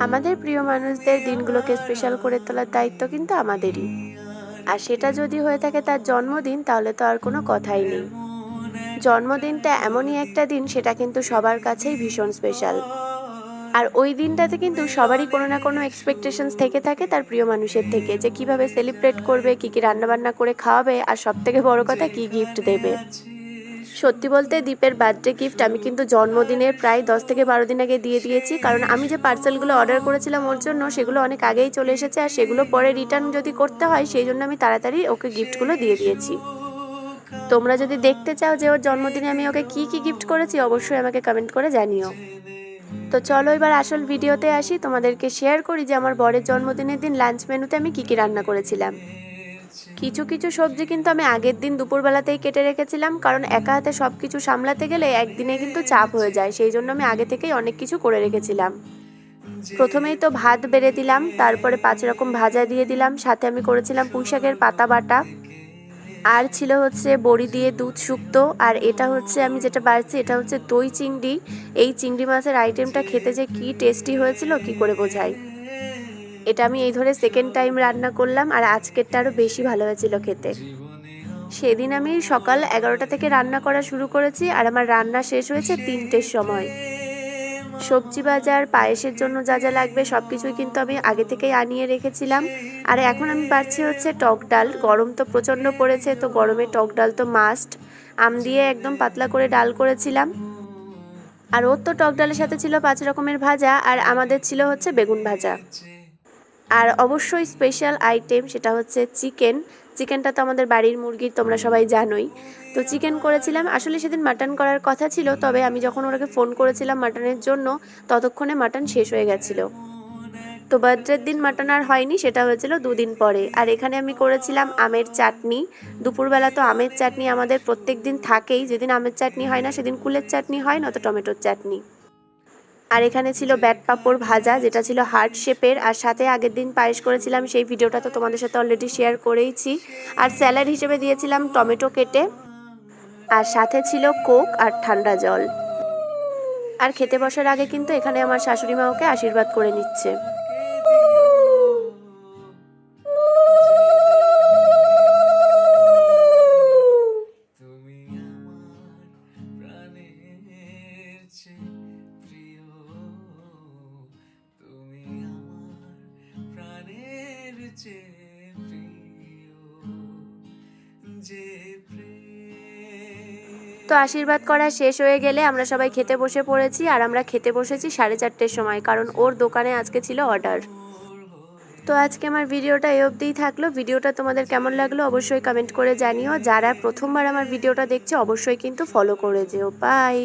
আমাদের প্রিয় মানুষদের দিনগুলোকে স্পেশাল করে তোলার দায়িত্ব কিন্তু আমাদেরই। আর সেটা যদি হয়ে থাকে তার জন্মদিন, তাহলে তো আর কোনো কথাই নেই। জন্মদিনটা এমনই একটা দিন, সেটা কিন্তু সবার কাছেই ভীষণ স্পেশাল। আর ওই দিনটাতে কিন্তু সবারই কোনো না কোনো এক্সপেকটেশনস থেকে থাকে তার প্রিয় মানুষের থেকে, যে কিভাবে সেলিব্রেট করবে, কি কি রান্নাবান্না করে খাওয়াবে, আর সবথেকে বড় কথা কি গিফট দেবে। সত্যি বলতে দীপের বার্থডে গিফট আমি কিন্তু জন্মদিনের প্রায় 10 থেকে 12 দিন আগে দিয়ে দিয়েছি, কারণ আমি যে পার্সেলগুলো অর্ডার করেছিলাম ওর জন্য, সেগুলো অনেক আগেই চলে এসেছে, আর সেগুলো পরে রিটার্ন যদি করতে হয় সেই জন্য আমি তাড়াতাড়ি ওকে গিফটগুলো দিয়ে দিয়েছি। তোমরা যদি দেখতে চাও যে ওর জন্মদিনে আমি ওকে কি কি গিফট করেছি, অবশ্যই আমাকে কমেন্ট করে জানিও। তো চলো এবার আসল ভিডিওতে আসি, তোমাদেরকে শেয়ার করি যে আমার বরের জন্মদিনের দিন লাঞ্চ মেনুতে আমি কি কি রান্না করেছিলাম। কিছু কিছু সবজি কিন্তু আমি আগের দিন দুপুরবেলাতেই কেটে রেখেছিলাম, কারণ একা হাতে সব কিছু সামলাতে গেলে একদিনে কিন্তু চাপ হয়ে যায়, সেই জন্য আমি আগে থেকেই অনেক কিছু করে রেখেছিলাম। প্রথমেই তো ভাত বেড়ে দিলাম, তারপরে 5 রকম ভাজা দিয়ে দিলাম, সাথে আমি করেছিলাম পুঁইশাকের পাতা বাটা, আর ছিল হচ্ছে বড়ি দিয়ে দুধ শুক্তো, আর এটা হচ্ছে আমি যেটা বাড়ছি এটা হচ্ছে দই চিংড়ি। এই চিংড়ি মাছের আইটেমটা খেতে যে কি টেস্টি হয়েছিল কি করে বোঝাই। এটা আমি এই ধরে সেকেন্ড টাইম রান্না করলাম, আর আজকেরটা আরও বেশি ভালো হয়েছিল খেতে। সেদিন আমি সকাল 11টা থেকে রান্না করা শুরু করেছি, আর আমার রান্না শেষ হয়েছে 3টের সময়। সবজি বাজার, পায়েসের জন্য যা যা লাগবে সব কিছুই কিন্তু আমি আগে থেকেই আনিয়ে রেখেছিলাম। আর এখন আমি বাড়ছি হচ্ছে টক ডাল। গরম তো প্রচণ্ড পড়েছে, তো গরমে টক ডাল তো মাস্ট। আম দিয়ে একদম পাতলা করে ডাল করেছিলাম। আর ওর তো টক ডালের সাথে ছিল 5 রকমের ভাজা, আর আমাদের ছিল হচ্ছে বেগুন ভাজা। আর অবশ্যই স্পেশাল আইটেম সেটা হচ্ছে চিকেন। চিকেনটা তো আমাদের বাড়ির মুরগির, তোমরা সবাই জানোই। তো চিকেন করেছিলাম। আসলে সেদিন মাটন করার কথা ছিল, তবে আমি যখন ওনাকে ফোন করেছিলাম মাটনের জন্য, ততক্ষণে মাটন শেষ হয়ে গেছিলো। তো বার্থডের দিন মাটন আর হয়নি, সেটা হয়েছিল 2 দিন পরে। আর এখানে আমি করেছিলাম আমের চাটনি। দুপুরবেলা তো আমের চাটনি আমাদের প্রত্যেক দিন থাকেই, যেদিন আমের চাটনি হয় না সেদিন কুলের চাটনি হয়, নয়তো টমেটোর চাটনি। আর এখানে ছিল ব্যাট পাঁপড় ভাজা, যেটা ছিল হার্ট শেপের, আর সাথে আগের দিন পায়েস করেছিলাম, সেই ভিডিওটা তো তোমাদের সাথে অলরেডি শেয়ার করেইছি। আর স্যালাড হিসেবে দিয়েছিলাম টমেটো কেটে, আর সাথে ছিল কোক আর ঠান্ডা জল। আর খেতে বসার আগে কিন্তু এখানে আমার শাশুড়ি মা ওকে আশীর্বাদ করে নিচ্ছে। তো আশীর্বাদ করা শেষ হয়ে গেলে আমরা সবাই খেতে বসে পড়েছি, আর আমরা খেতে বসেছি 4:30-র সময়, কারণ ওর দোকানে আজকে ছিল অর্ডার। তো আজকে আমার ভিডিওটা এই অবধিই থাকলো। ভিডিওটা তোমাদের কেমন লাগলো অবশ্যই কমেন্ট করে জানিও। যারা প্রথমবার আমার ভিডিওটা দেখছে অবশ্যই কিন্তু ফলো করে যেও। বাই।